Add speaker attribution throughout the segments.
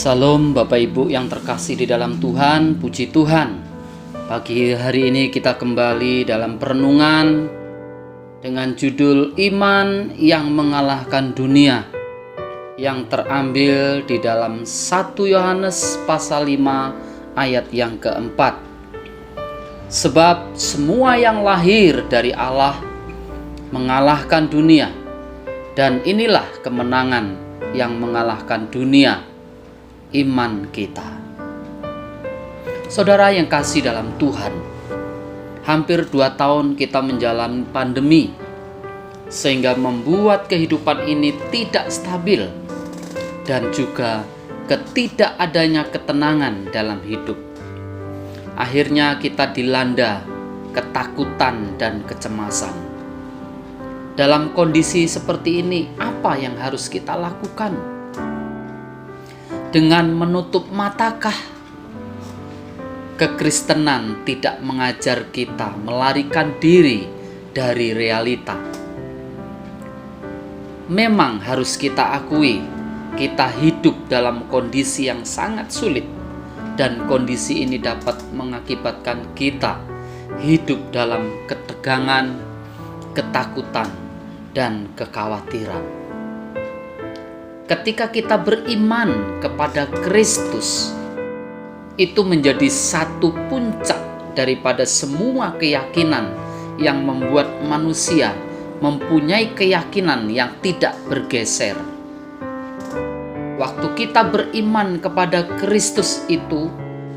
Speaker 1: Salam Bapak Ibu yang terkasih di dalam Tuhan, puji Tuhan. Pagi hari ini kita kembali dalam perenungan dengan judul Iman yang Mengalahkan Dunia, yang terambil di dalam 1 Yohanes pasal 5 ayat yang keempat. Sebab semua yang lahir dari Allah mengalahkan dunia, dan inilah kemenangan yang mengalahkan dunia, iman kita. Saudara yang kasih dalam Tuhan, hampir 2 tahun kita menjalani pandemi, sehingga membuat kehidupan ini tidak stabil dan juga ketidakadanya ketenangan dalam hidup. Akhirnya kita dilanda ketakutan dan kecemasan. Dalam kondisi seperti ini, apa yang harus kita lakukan? Dengan menutup matakah? Kekristenan tidak mengajar kita melarikan diri dari realita. Memang harus kita akui, kita hidup dalam kondisi yang sangat sulit, dan kondisi ini dapat mengakibatkan kita hidup dalam ketegangan, ketakutan, dan kekhawatiran. Ketika kita beriman kepada Kristus, itu menjadi satu puncak daripada semua keyakinan yang membuat manusia mempunyai keyakinan yang tidak bergeser. Waktu kita beriman kepada Kristus itu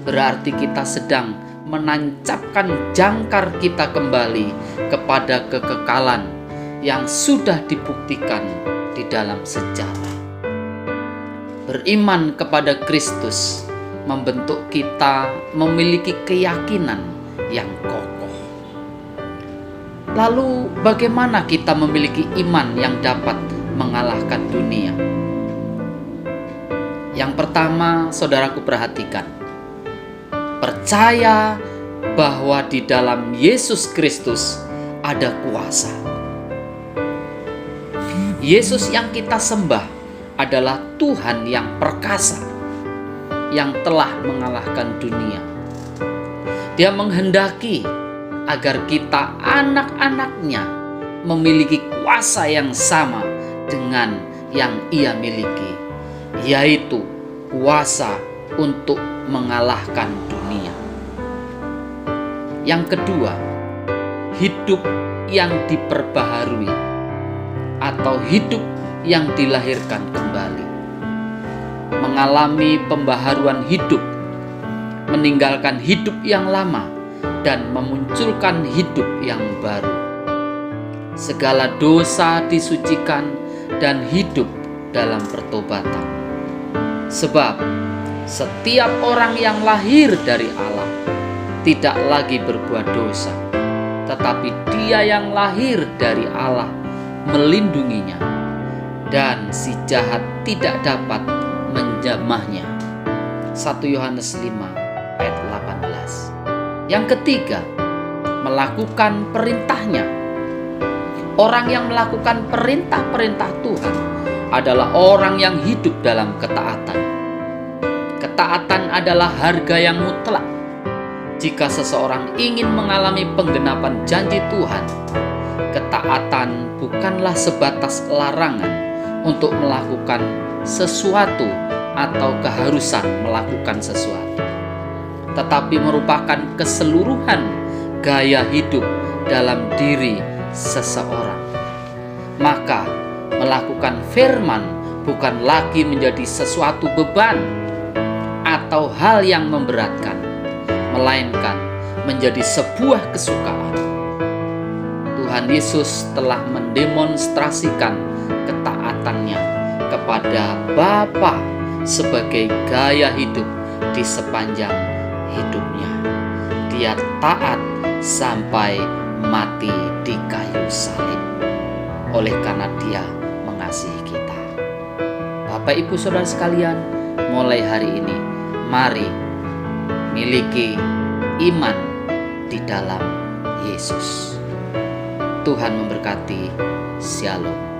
Speaker 1: berarti kita sedang menancapkan jangkar kita kembali kepada kekekalan yang sudah dibuktikan di dalam sejarah. Beriman kepada Kristus membentuk kita memiliki keyakinan yang kokoh. Lalu bagaimana kita memiliki iman yang dapat mengalahkan dunia? Yang pertama, saudaraku perhatikan. Percaya bahwa di dalam Yesus Kristus ada kuasa. Yesus yang kita sembah adalah Tuhan yang perkasa, yang telah mengalahkan dunia. Dia menghendaki agar kita anak-anaknya memiliki kuasa yang sama dengan yang Ia miliki, yaitu kuasa untuk mengalahkan dunia. Yang kedua, hidup yang diperbaharui atau hidup yang dilahirkan kembali. Mengalami pembaharuan hidup, meninggalkan hidup yang lama dan memunculkan hidup yang baru. Segala dosa disucikan dan hidup dalam pertobatan. Sebab setiap orang yang lahir dari Allah tidak lagi berbuat dosa, tetapi Dia yang lahir dari Allah melindunginya, dan si jahat tidak dapat menjamahnya. 1 Yohanes 5 ayat 18. Yang ketiga, melakukan perintahnya. Orang yang melakukan perintah-perintah Tuhan adalah orang yang hidup dalam ketaatan. Ketaatan adalah harga yang mutlak. Jika seseorang ingin mengalami penggenapan janji Tuhan, ketaatan bukanlah sebatas larangan untuk melakukan sesuatu atau keharusan melakukan sesuatu, tetapi merupakan keseluruhan gaya hidup dalam diri seseorang. Maka melakukan firman bukan lagi menjadi sesuatu beban atau hal yang memberatkan, melainkan menjadi sebuah kesukaan. Tuhan Yesus telah mendemonstrasikan ketaatannya kepada Bapa sebagai gaya hidup di sepanjang hidupnya. Dia taat sampai mati di kayu salib. Oleh karena Dia mengasihi kita. Bapak Ibu Saudara sekalian, mulai hari ini mari miliki iman di dalam Yesus. Tuhan memberkati. Shalom.